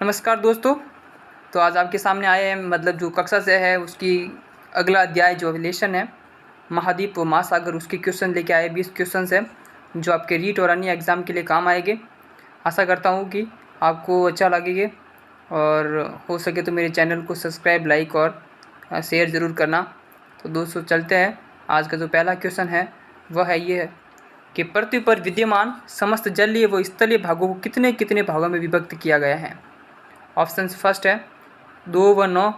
नमस्कार दोस्तों। तो आज आपके सामने आए हैं मतलब जो कक्षा से है उसकी अगला अध्याय जो लेसन है महाद्वीप व महासागर, उसके क्वेश्चन लेके आए 20 क्वेश्चन है जो आपके रीट और अन्य एग्ज़ाम के लिए काम आएंगे। आशा करता हूँ कि आपको अच्छा लगेगा और हो सके तो मेरे चैनल को सब्सक्राइब, लाइक और शेयर ज़रूर करना। तो दोस्तों चलते हैं। आज का जो पहला क्वेश्चन है वह है ये है कि पृथ्वी पर विद्यमान समस्त जलीय व स्थलीय भागों को कितने कितने भागों में विभक्त किया गया है। ऑप्शन फर्स्ट है 2 व 9,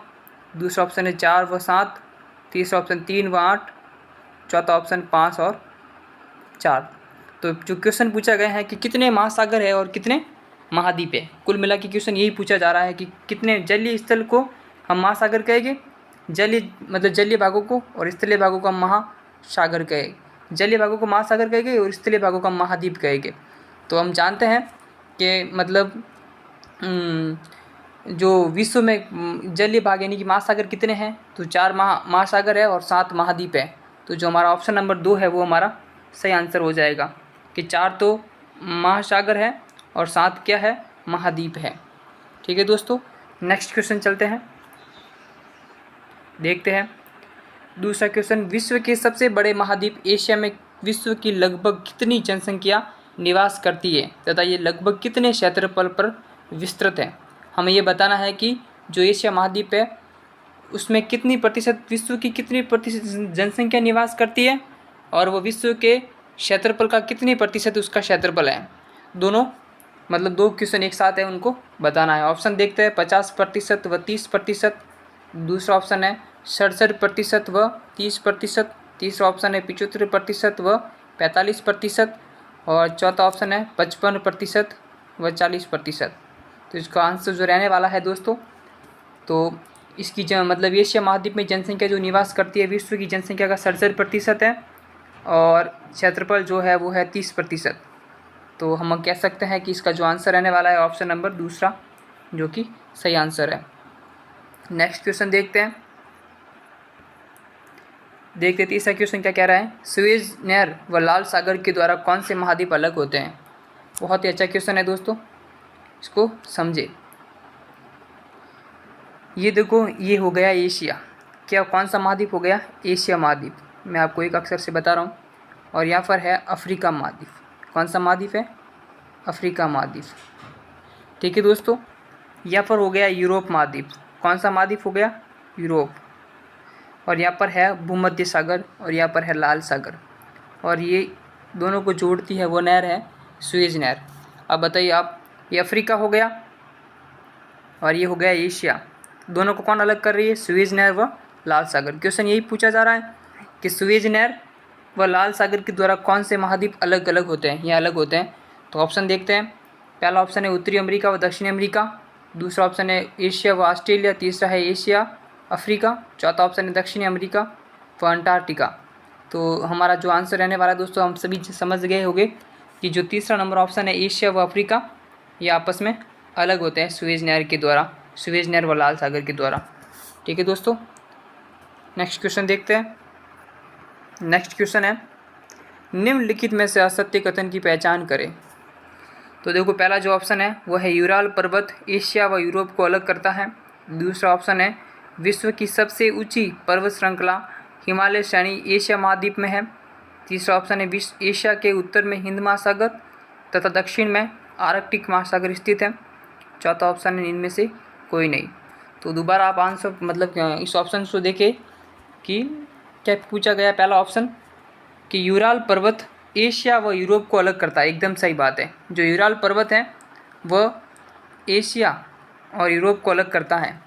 दूसरा ऑप्शन है 4 व 7, तीसरा ऑप्शन 3 व 8, चौथा ऑप्शन 5 और 4। तो जो क्वेश्चन पूछा गया है कि कितने महासागर है और कितने महाद्वीप है, कुल मिला के क्वेश्चन यही पूछा जा रहा है कि कितने जलीय स्थल को हम महासागर कहेंगे, जलीय मतलब जलीय भागों को, और स्थलीय भागों को हम महासागर कहेंगे। जलीय भागों को महासागर कहेंगे और स्थलीय भागों को हम महाद्वीप कहेंगे। तो हम जानते हैं कि मतलब जो विश्व में जलीय भाग यानी कि महासागर कितने हैं, तो 4 महासागर है और 7 महाद्वीप है। तो जो हमारा ऑप्शन नंबर 2 है वो हमारा सही आंसर हो जाएगा कि 4 तो महासागर है और 7 क्या है, महाद्वीप है। ठीक है दोस्तों, नेक्स्ट क्वेश्चन चलते हैं, देखते हैं दूसरा क्वेश्चन। विश्व के सबसे बड़े महाद्वीप एशिया में विश्व की लगभग कितनी जनसंख्या निवास करती है तथा ये लगभग कितने क्षेत्रफल पर विस्तृत है। हमें ये बताना है कि जो एशिया महाद्वीप है उसमें कितनी प्रतिशत, विश्व की कितनी प्रतिशत जनसंख्या निवास करती है और वो विश्व के क्षेत्रफल का कितनी प्रतिशत उसका क्षेत्रफल है। दोनों मतलब 2 क्वेश्चन एक साथ है, उनको बताना है। ऑप्शन देखते हैं 50% व 30%, दूसरा ऑप्शन है 67% व 30%, तीसरा ऑप्शन है 75% व 45%, और चौथा ऑप्शन है 55% व 40%। तो इसका आंसर जो रहने वाला है दोस्तों, तो इसकी मतलब एशिया महाद्वीप में जनसंख्या जो निवास करती है विश्व की जनसंख्या का 67% है और क्षेत्रफल जो है वो है 30%। तो हम कह सकते हैं कि इसका जो आंसर रहने वाला है ऑप्शन नंबर दूसरा, जो कि सही आंसर है। नेक्स्ट क्वेश्चन देखते हैं, तीसरा क्वेश्चन क्या कह रहा है। सुएज नहर व लाल सागर के द्वारा कौन से महाद्वीप अलग होते हैं। बहुत ही अच्छा क्वेश्चन है दोस्तों, इसको समझे। ये देखो, ये हो गया एशिया, क्या कौन सा महाद्वीप हो गया, एशिया महाद्वीप। मैं आपको एक अक्षर से बता रहा हूँ। और यहाँ पर है अफ्रीका महाद्वीप। कौन सा महाद्वीप है, अफ्रीका महाद्वीप। ठीक है दोस्तों, यहाँ पर हो गया यूरोप महाद्वीप। कौन सा महाद्वीप हो गया, यूरोप। और यहाँ पर है भूमध्य सागर और यहाँ पर है लाल सागर, और ये दोनों को जोड़ती है वो नहर है सुएज नहर। अब बताइए आप, ये अफ्रीका हो गया और ये हो गया एशिया, दोनों को कौन अलग कर रही है, सुएज नहर व लाल सागर। क्वेश्चन यही पूछा जा रहा है कि सुएज नहर व लाल सागर के द्वारा कौन से महाद्वीप अलग अलग होते हैं, ये अलग होते हैं। तो ऑप्शन देखते हैं। पहला ऑप्शन है उत्तरी अमेरिका व दक्षिणी अमेरिका, दूसरा ऑप्शन है एशिया व ऑस्ट्रेलिया, तीसरा है एशिया अफ्रीका, चौथा ऑप्शन है दक्षिणी अमेरिका व अंटार्कटिका। तो हमारा जो आंसर रहने वाला है दोस्तों, हम सभी समझ गए होंगे कि जो तीसरा नंबर ऑप्शन है एशिया व अफ्रीका, ये आपस में अलग होते हैं सुएज नहर के द्वारा, सुएज नहर व लाल सागर के द्वारा। ठीक है दोस्तों, नेक्स्ट क्वेश्चन देखते हैं। नेक्स्ट क्वेश्चन है निम्नलिखित में से असत्य कथन की पहचान करें। तो देखो, पहला जो ऑप्शन है वो है यूराल पर्वत एशिया व यूरोप को अलग करता है। दूसरा ऑप्शन है विश्व की सबसे ऊंची पर्वत श्रृंखला हिमालय श्रेणी एशिया महाद्वीप में है। तीसरा ऑप्शन है विश्व एशिया के उत्तर में हिंद महासागर तथा दक्षिण में आर्कटिक महासागर स्थित है। चौथा ऑप्शन है इनमें से कोई नहीं। तो दोबारा आप आंसर मतलब इस ऑप्शन को देखें कि क्या पूछा गया। पहला ऑप्शन कि यूराल पर्वत एशिया व यूरोप को अलग करता है, एकदम सही बात है। जो यूराल पर्वत है वह एशिया और यूरोप को अलग करता है।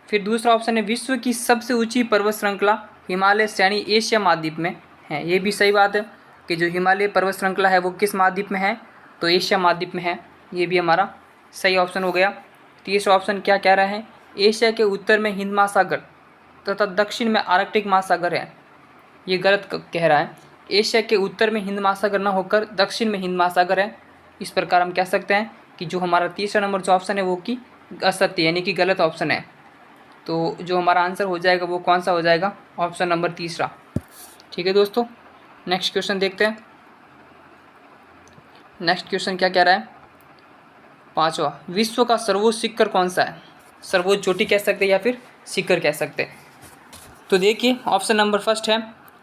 फिर दूसरा ऑप्शन है विश्व की सबसे ऊंची पर्वत श्रृंखला हिमालय श्रेणी एशिया महाद्वीप में है, ये भी सही बात है कि जो हिमालय पर्वत श्रृंखला है वो किस महाद्वीप में है, तो एशिया महाद्वीप में है, ये भी हमारा सही ऑप्शन हो गया। तीसरा ऑप्शन क्या कह रहा है, एशिया के उत्तर में हिंद महासागर तथा दक्षिण में आर्कटिक महासागर है, ये गलत कह रहा है। एशिया के उत्तर में हिंद महासागर न होकर दक्षिण में हिंद महासागर है। इस प्रकार हम कह सकते हैं कि जो हमारा तीसरा नंबर जो ऑप्शन है वो कि असत्य यानी कि गलत ऑप्शन है। तो जो हमारा आंसर हो जाएगा वो कौन सा हो जाएगा, ऑप्शन नंबर तीसरा। ठीक है दोस्तों, नेक्स्ट क्वेश्चन देखते हैं। नेक्स्ट क्वेश्चन क्या कह रहा है, 5वां, विश्व का सर्वोच्च शिखर कौन सा है? सर्वोच्च चोटी कह सकते हैं या फिर शिखर कह सकते हैं। तो देखिए ऑप्शन नंबर फर्स्ट है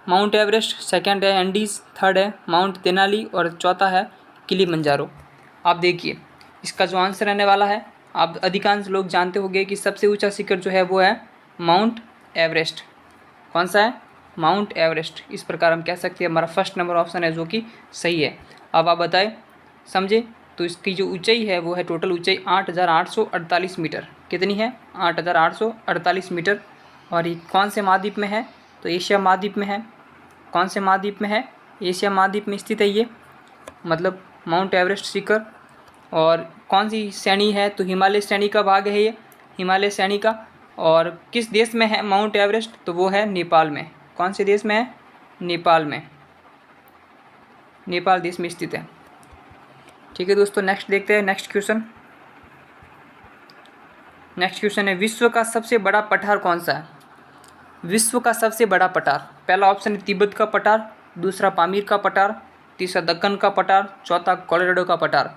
माउंट एवरेस्ट, सेकंड है एंडीज, थर्ड है माउंट तेनाली और चौथा है किलिमंजारो। आप देखिए इसका जो आंसर रहने वाला है, आप अधिकांश लोग जानते होंगे कि सबसे ऊंचा शिखर जो है वो है माउंट एवरेस्ट। कौन सा है? Mount Everest. इस प्रकार हम कह सकते हैं हमारा फर्स्ट नंबर ऑप्शन है जो कि सही है। अब आप बताएं, समझे? तो इसकी जो ऊंचाई है वो है टोटल ऊंचाई 8,848 मीटर। कितनी है? 8,848 मीटर। और ये कौन से महाद्वीप में है? तो एशिया महाद्वीप में है। कौन से महाद्वीप में है? एशिया महाद्वीप में स्थित है ये, मतलब माउंट एवरेस्ट शिखर। और कौन सी श्रेणी है? तो हिमालय श्रेणी का भाग है ये, हिमालय श्रेणी का। और किस देश में है माउंट एवरेस्ट? तो वो है नेपाल में। कौन से देश में है? नेपाल में, नेपाल देश में स्थित है। ठीक है दोस्तों, नेक्स्ट देखते हैं नेक्स्ट क्वेश्चन। नेक्स्ट क्वेश्चन है विश्व का सबसे बड़ा पठार कौन सा है? विश्व का सबसे बड़ा पठार, पहला ऑप्शन है तिब्बत का पठार, दूसरा पामीर का पठार, तीसरा दक्कन का पठार, चौथा कोलोराडो का पठार।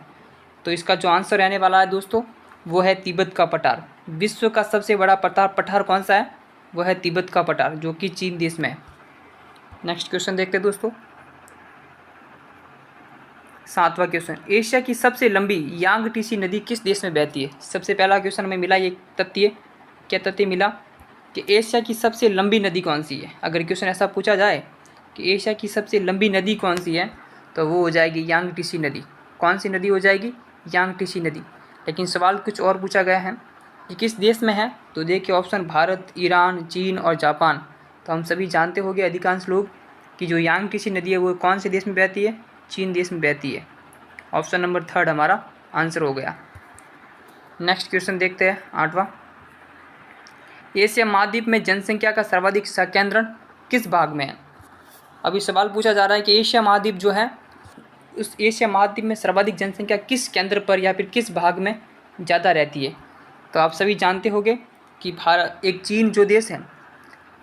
तो इसका जो आंसर रहने वाला है दोस्तों वो है तिब्बत का पठार। विश्व का सबसे बड़ा पठार कौन सा है? वो है तिब्बत का पठार जो कि चीन देश में है। नेक्स्ट क्वेश्चन देखते हैं दोस्तों, 7वां क्वेश्चन, एशिया की सबसे लंबी यांगटीसी नदी किस देश में बहती है? सबसे पहला क्वेश्चन में मिला ये तथ्य, क्या तथ्य मिला कि एशिया की सबसे लंबी नदी कौन सी है। अगर क्वेश्चन ऐसा पूछा जाए कि एशिया की सबसे लंबी नदी कौन सी है तो वो हो जाएगी यांगटीसी नदी। कौन सी नदी हो जाएगी? यांगटीसी नदी। लेकिन सवाल कुछ और पूछा गया है कि किस देश में है। तो देखिए ऑप्शन भारत, ईरान, चीन और जापान। तो हम सभी जानते होंगे अधिकांश लोग कि जो यांगटीसी नदी है वो कौन से देश में बहती है? चीन देश में बहती है। ऑप्शन नंबर थर्ड हमारा आंसर हो गया। नेक्स्ट क्वेश्चन देखते हैं 8वां, एशिया महाद्वीप में जनसंख्या का सर्वाधिक संकेंद्रण किस भाग में है? अभी सवाल पूछा जा रहा है कि एशिया महाद्वीप जो है उस एशिया महाद्वीप में सर्वाधिक जनसंख्या किस केंद्र पर या फिर किस भाग में ज़्यादा रहती है। तो आप सभी जानते होंगे कि भारत, एक चीन जो देश है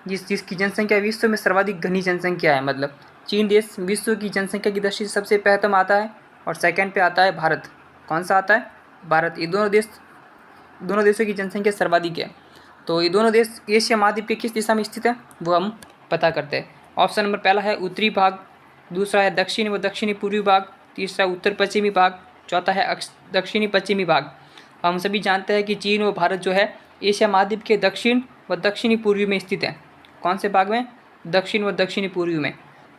जिसकी जनसंख्या विश्व में सर्वाधिक घनी जनसंख्या है, मतलब चीन देश विश्व की जनसंख्या की दृष्टि से सबसे प्रथम आता है और सेकंड पे आता है भारत। कौन सा आता है? भारत। ये दोनों देशों की जनसंख्या सर्वाधिक है। तो ये दोनों देश एशिया महाद्वीप के किस दिशा में स्थित है वो हम पता करते हैं। ऑप्शन नंबर पहला है उत्तरी भाग, दूसरा है दक्षिणी व दक्षिणी पूर्वी भाग, तीसरा उत्तर पश्चिमी भाग, चौथा है दक्षिणी पश्चिमी भाग। हम सभी जानते हैं कि चीन व भारत जो है एशिया महाद्वीप के दक्षिण व दक्षिणी पूर्वी में स्थित है। कौन से भाग में? दक्षिण व दक्षिणी पूर्वी में।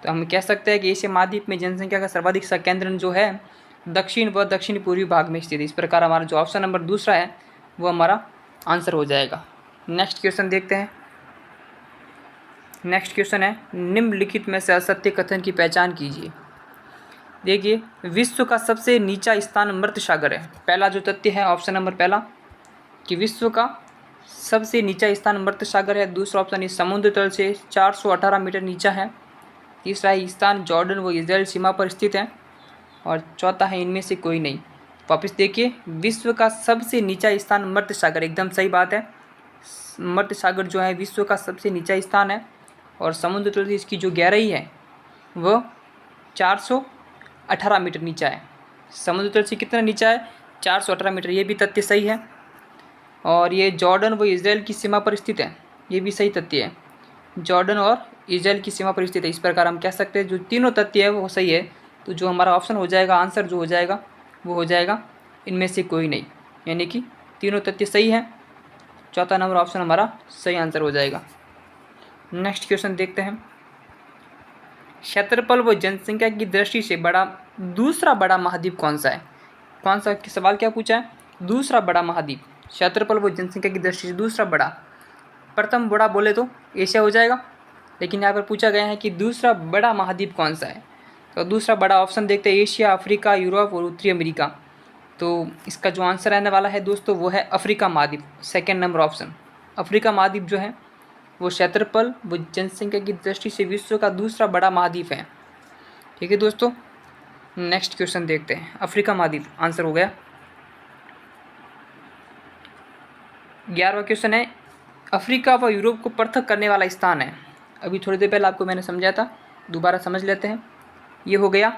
तो हम कह सकते हैं कि एशिया महाद्वीप में जनसंख्या का सर्वाधिक संकेंद्रण जो है दक्षिण व दक्षिणी पूर्वी भाग में स्थित है। इस प्रकार हमारा जो ऑप्शन नंबर दूसरा है वो हमारा आंसर हो जाएगा। नेक्स्ट क्वेश्चन देखते हैं। नेक्स्ट क्वेश्चन है निम्नलिखित में से असत्य कथन की पहचान कीजिए। देखिए विश्व का सबसे नीचा स्थान मृत सागर है। पहला जो तथ्य है ऑप्शन नंबर पहला कि विश्व का सबसे नीचा स्थान मृत सागर है। दूसरा ऑप्शन है समुद्र तल से 418 मीटर नीचा है। तीसरा स्थान जॉर्डन व इजराइल सीमा पर स्थित है। और चौथा है इनमें से कोई नहीं। वापस देखिए विश्व का सबसे नीचा स्थान मृत सागर, एकदम सही बात है। मृत सागर जो है विश्व का सबसे नीचा स्थान है और समुद्र तल से इसकी जो गहराई है वह 418 मीटर नीचा है। समुद्र तल से कितना नीचा है? 418 मीटर। ये भी तथ्य सही है। और ये जॉर्डन व इजराइल की सीमा पर स्थित है, ये भी सही तथ्य है। जॉर्डन और इजराइल की सीमा पर स्थित है। इस प्रकार हम कह सकते हैं जो तीनों तथ्य है वो सही है। तो जो हमारा ऑप्शन हो जाएगा, आंसर जो हो जाएगा वो हो जाएगा इनमें से कोई नहीं, यानी कि तीनों तथ्य सही है। चौथा नंबर ऑप्शन हमारा सही आंसर हो जाएगा। नेक्स्ट क्वेश्चन देखते हैं। क्षेत्रफल व जनसंख्या की दृष्टि से दूसरा बड़ा महाद्वीप कौन सा है? कौन सा सवाल क्या पूछा है? दूसरा बड़ा महाद्वीप, क्षेत्रफल व जनसंख्या की दृष्टि से दूसरा बड़ा। प्रथम बड़ा बोले तो एशिया हो जाएगा, लेकिन यहाँ पर पूछा गया है कि दूसरा बड़ा महाद्वीप कौन सा है। तो दूसरा बड़ा ऑप्शन देखते हैं एशिया, अफ्रीका, यूरोप और उत्तरी अमेरिका। तो इसका जो आंसर रहने वाला है दोस्तों वो है अफ्रीका महाद्वीप। सेकेंड नंबर ऑप्शन अफ्रीका महाद्वीप जो है वो क्षेत्रफल व जनसंख्या की दृष्टि से विश्व का दूसरा बड़ा महाद्वीप है। ठीक है दोस्तों, नेक्स्ट क्वेश्चन देखते हैं। अफ्रीका महाद्वीप आंसर हो गया। 11वां क्वेश्चन है अफ्रीका व यूरोप को पृथक करने वाला स्थान है। अभी थोड़ी देर पहले आपको मैंने समझाया था, दोबारा समझ लेते हैं। ये हो गया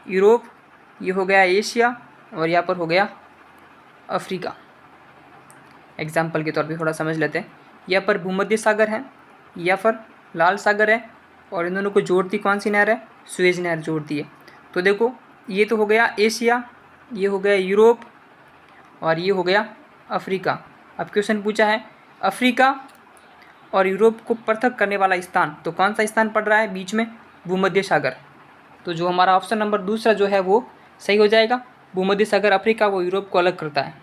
यूरोप, ये हो गया एशिया और यहाँ पर हो गया अफ्रीका। एग्जाम्पल के तौर पे थोड़ा समझ लेते हैं। यहाँ पर भूमध्य सागर है, या फिर लाल सागर है, और इन दोनों को जोड़ती कौन सी नहर है? सुएज नहर जोड़ती है। तो देखो ये तो हो गया एशिया, ये हो गया यूरोप, और ये हो गया अफ्रीका। अब क्वेश्चन पूछा है अफ्रीका और यूरोप को पृथक करने वाला स्थान, तो कौन सा स्थान पड़ रहा है बीच में? भूमध्य सागर। तो जो हमारा ऑप्शन नंबर दूसरा जो है वो सही हो जाएगा। भूमध्य सागर अफ्रीका वो यूरोप को अलग करता है।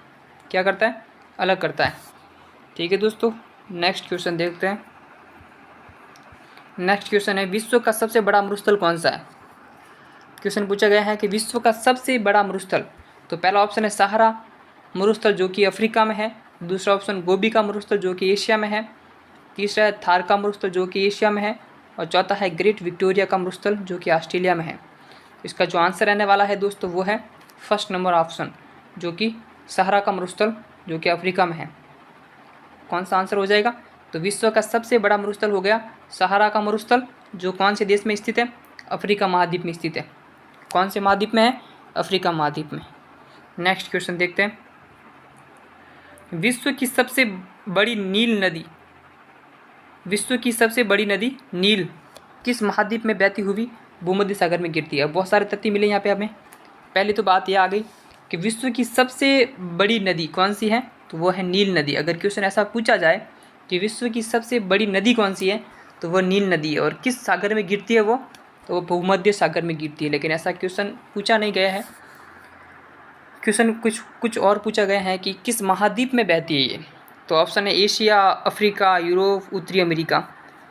क्या करता है? अलग करता है। ठीक है दोस्तों, नेक्स्ट क्वेश्चन देखते हैं। नेक्स्ट क्वेश्चन है विश्व का सबसे बड़ा मरुस्थल कौन सा है? क्वेश्चन पूछा गया है कि विश्व का सबसे बड़ा मरुस्थल। तो पहला ऑप्शन है सहारा मरुस्थल जो कि अफ्रीका में है, दूसरा ऑप्शन गोबी का मरुस्थल जो कि एशिया में है, तीसरा है थार का मरुस्थल जो कि एशिया में है, और चौथा है ग्रेट विक्टोरिया का मरुस्थल जो कि ऑस्ट्रेलिया में है। इसका जो आंसर रहने वाला है दोस्तों वो है फर्स्ट नंबर ऑप्शन जो कि सहारा का मरुस्थल जो कि अफ्रीका में है। कौन सा आंसर हो जाएगा? तो विश्व का सबसे बड़ा मरुस्थल हो गया सहारा का मरुस्थल जो कौन से देश में स्थित है? अफ्रीका महाद्वीप में स्थित है। कौन से महाद्वीप में है? अफ्रीका महाद्वीप में। नेक्स्ट क्वेश्चन देखते हैं। विश्व की सबसे बड़ी नील नदी, विश्व की सबसे बड़ी नदी नील किस महाद्वीप में बहती हुई भूमध्य सागर में गिरती है? बहुत सारे तथ्य मिले यहाँ पे हमें। पहली तो बात यह आ गई कि विश्व की सबसे बड़ी नदी कौन सी है? तो वो है नील नदी। अगर क्वेश्चन ऐसा पूछा जाए कि विश्व की सबसे बड़ी नदी कौन सी है, तो वो नील नदी है। और किस सागर में गिरती है वो? तो वो भूमध्य सागर में गिरती है। लेकिन ऐसा क्वेश्चन पूछा नहीं गया है। क्वेश्चन कुछ और पूछा गया है कि किस महाद्वीप में बहती है ये। तो ऑप्शन है एशिया, अफ्रीका, यूरोप, उत्तरी अमेरिका।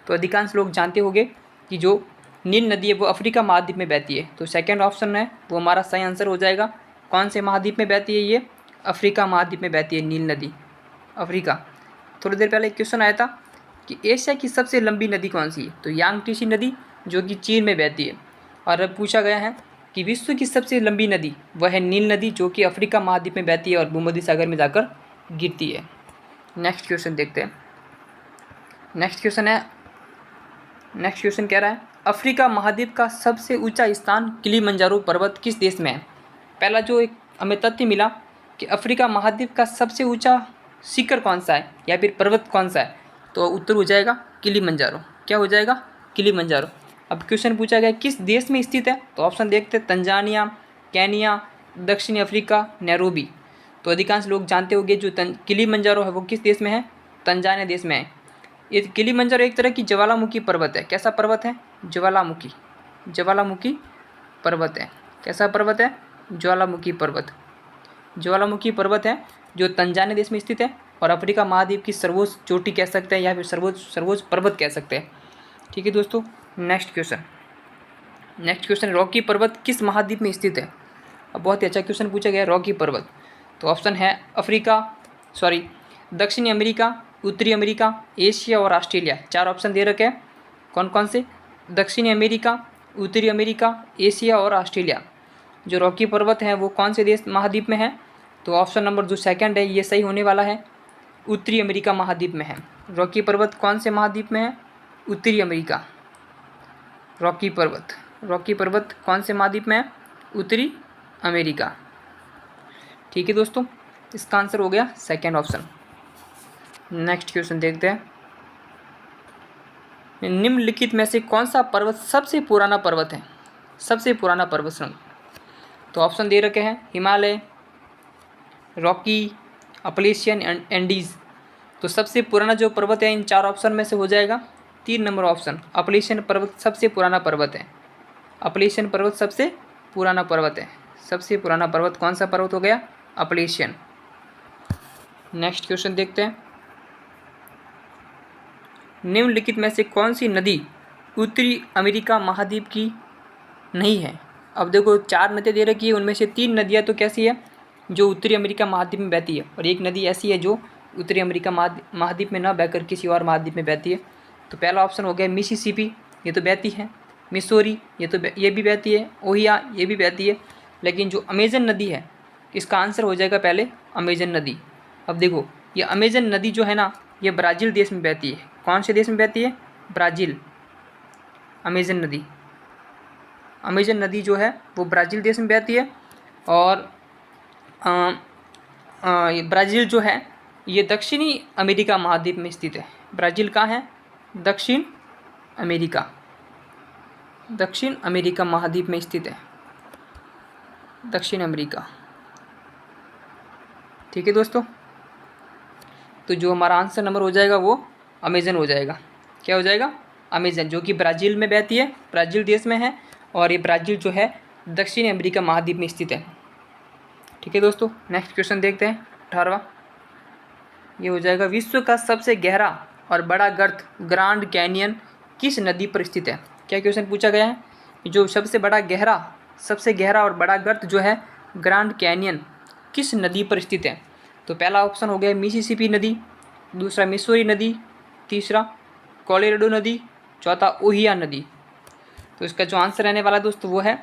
तो अधिकांश लोग जानते होंगे कि जो नील नदी है वो अफ्रीका महाद्वीप में बहती है। तो सेकंड ऑप्शन है वो हमारा सही आंसर हो जाएगा। कौन से महाद्वीप में बहती है ये? अफ्रीका महाद्वीप में बहती है नील नदी, अफ्रीका। थोड़ी देर पहले एक क्वेश्चन आया था कि एशिया की सबसे लंबी नदी कौन सी है? तो यांगटीसी नदी जो कि चीन में बहती है। और अब पूछा गया है कि विश्व की सबसे लंबी नदी वह है नील नदी जो कि अफ्रीका महाद्वीप में बहती है और भूमध्य सागर में जाकर गिरती है। नेक्स्ट क्वेश्चन देखते हैं। नेक्स्ट क्वेश्चन कह रहा है अफ्रीका महाद्वीप का सबसे ऊंचा स्थान किलिमंजारो पर्वत किस देश में है? पहला जो एक हमें तथ्य मिला कि अफ्रीका महाद्वीप का सबसे ऊंचा शिखर कौन सा है या फिर पर्वत कौन सा है, तो उत्तर हो जाएगा किलिमंजारो। क्या हो जाएगा? किलिमंजारो। अब क्वेश्चन पूछा गया किस देश में स्थित है, तो ऑप्शन देखते हैं तंजानिया, केनिया, दक्षिणी अफ्रीका, नैरोबी। तो अधिकांश लोग जानते होंगे जो किलिमंजारो है वो किस देश में है? तंजानिया देश में है। ये किलिमंजारो एक तरह की ज्वालामुखी पर्वत है। कैसा पर्वत है? ज्वालामुखी, ज्वालामुखी पर्वत है। कैसा पर्वत है? ज्वालामुखी पर्वत, ज्वालामुखी पर्वत है जो तंजानिया देश में स्थित है और अफ्रीका महाद्वीप की सर्वोच्च चोटी कह सकते हैं या फिर सर्वोच्च पर्वत कह सकते हैं। ठीक है दोस्तों, नेक्स्ट क्वेश्चन रॉकी पर्वत किस महाद्वीप में स्थित है? अब बहुत ही अच्छा क्वेश्चन पूछा गया रॉकी पर्वत। तो ऑप्शन है दक्षिणी अमेरिका, उत्तरी अमेरिका, एशिया और ऑस्ट्रेलिया। चार ऑप्शन दे रखे हैं। कौन कौन से? दक्षिणी अमेरिका, उत्तरी अमेरिका, एशिया और ऑस्ट्रेलिया। जो रॉकी पर्वत है वो कौन से देश महाद्वीप में है? तो ऑप्शन नंबर जो सेकंड है ये सही होने वाला है, उत्तरी अमेरिका महाद्वीप में है। रॉकी पर्वत कौन से महाद्वीप में है? उत्तरी अमेरिका। रॉकी पर्वत कौन से महाद्वीप में है? उत्तरी अमेरिका। ठीक है दोस्तों, इसका आंसर हो गया सेकंड ऑप्शन। नेक्स्ट क्वेश्चन देखते हैं। निम्नलिखित में से कौन सा पर्वत सबसे पुराना पर्वत है? सबसे पुराना पर्वत श्रृंग। तो ऑप्शन दे रखे हैं हिमालय, रॉकी, अपलेशियन, एंडीज। तो सबसे पुराना जो पर्वत है इन चार ऑप्शन में से हो जाएगा 3 नंबर ऑप्शन, अपलेशियन पर्वत सबसे पुराना पर्वत है। अपलेशियन पर्वत सबसे पुराना पर्वत है। सबसे पुराना पर्वत कौन सा पर्वत हो गया? अपलेशियन। नेक्स्ट क्वेश्चन देखते हैं। निम्नलिखित में से कौन सी नदी उत्तरी अमेरिका महाद्वीप की नहीं है? अब देखो 4 नदियाँ दे रखी है, उनमें से 3 नदियाँ तो कैसी है? जो उत्तरी अमेरिका महाद्वीप में बहती है, और एक नदी ऐसी है जो उत्तरी अमेरिका महाद्वीप में न बहकर किसी और महाद्वीप में बहती है। तो पहला ऑप्शन हो गया मिसिसिपी, ये तो बहती है। मिसौरी ये भी बहती है। ओहियो ये भी बहती है। लेकिन जो अमेजन नदी है इसका आंसर हो जाएगा पहले अमेजन नदी। अब देखो ये अमेजन नदी जो है ना ये ब्राज़ील देश में बहती है। कौन से देश में बहती है? ब्राज़ील। अमेजन नदी जो है वो ब्राज़ील देश में बहती है। और ये ब्राज़ील जो है ये दक्षिणी अमेरिका महाद्वीप में स्थित है। ब्राज़ील कहाँ है? दक्षिण अमेरिका महाद्वीप में स्थित है, दक्षिण अमेरिका। ठीक है दोस्तों, तो जो हमारा आंसर नंबर हो जाएगा वो अमेज़न हो जाएगा। क्या हो जाएगा? अमेज़न, जो कि ब्राज़ील में बहती है, ब्राज़ील देश में है, और ये ब्राज़ील जो है दक्षिण अमेरिका महाद्वीप में स्थित है। ठीक है दोस्तों, नेक्स्ट क्वेश्चन देखते हैं 18वां। ये हो जाएगा, विश्व का सबसे गहरा और बड़ा गर्त ग्रैंड कैनियन किस नदी पर स्थित है? क्या क्वेश्चन पूछा गया है? जो सबसे गहरा और बड़ा गर्त जो है ग्रैंड कैनियन किस नदी पर स्थित है? तो पहला ऑप्शन हो गया मिसिसिपी नदी, दूसरा मिसौरी नदी, तीसरा कोलोराडो नदी, चौथा ओहियो नदी। तो इसका जो आंसर रहने वाला दोस्तों वो है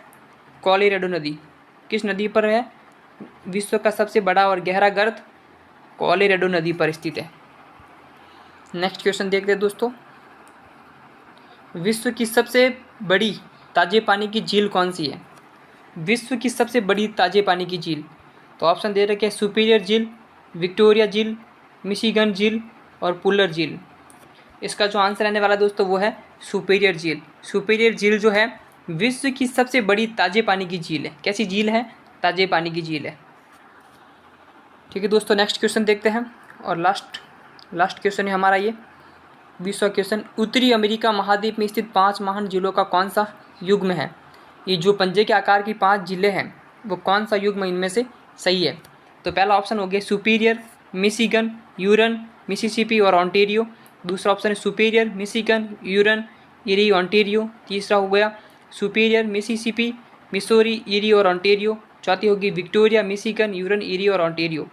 कोलोराडो नदी। किस नदी पर है? विश्व का सबसे बड़ा और गहरा गर्त कोलोराडो नदी पर स्थित है। नेक्स्ट क्वेश्चन देखते हैं दोस्तों, विश्व की सबसे बड़ी ताजे पानी की झील कौन सी है? विश्व की सबसे बड़ी ताजे पानी की झील, तो ऑप्शन दे रखे हैं सुपीरियर झील, विक्टोरिया झील, मिशिगन झील और पुलर झील। इसका जो आंसर रहने वाला दोस्तों वो है सुपीरियर झील। सुपीरियर झील जो है विश्व की सबसे बड़ी ताजे पानी की झील है। कैसी झील है? ताजे पानी की झील है। ठीक है दोस्तों, नेक्स्ट क्वेश्चन देखते हैं, और लास्ट क्वेश्चन है हमारा ये 20वां क्वेश्चन। उत्तरी अमेरिका महाद्वीप में स्थित 5 महान झीलों का कौन सा युग्म है? ये जो पंजे के आकार की 5 झीलें हैं वो कौन सा युग्म इनमें से सही है? तो पहला ऑप्शन हो गया सुपीरियर, मिशिगन, यूरन, मिसिसिपी और ओंटारियो। दूसरा ऑप्शन है सुपीरियर, मिशिगन, यूरन, इरी, ओंटारियो। तीसरा हो गया सुपीरियर, मिसिसिपी, मिसौरी, इरी और ओंटारियो। चौथी होगी विक्टोरिया, मिशिगन, यूरन, इरी और ओंटारियो।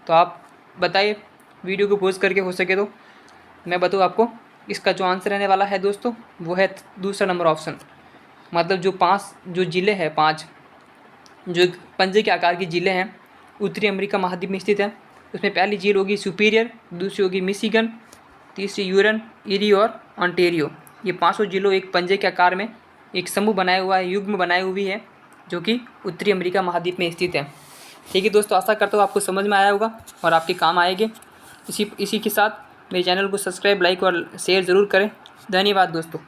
तो आप बताइए, वीडियो को पॉज करके हो सके तो मैं बताऊँ आपको। इसका जो आंसर रहने वाला है दोस्तों वो है दूसरा नंबर ऑप्शन। मतलब जो 5 जो ज़िले हैं, 5 जो पंजे के आकार की झीलें हैं उत्तरी अमेरिका महाद्वीप में स्थित है, उसमें पहली झील होगी सुपीरियर, दूसरी होगी मिशिगन, तीसरी यूरन, इरी और ओंटारियो। ये 5 झीलों एक पंजे के आकार में एक समूह बनाया हुआ है, युग्म बनाई हुई है, जो कि उत्तरी अमेरिका महाद्वीप में स्थित है। ठीक है दोस्तों, आशा करता हूँ आपको समझ में आया होगा और आपके काम आएंगे। इसी के साथ मेरे चैनल को सब्सक्राइब, लाइक और शेयर ज़रूर करें। धन्यवाद दोस्तों।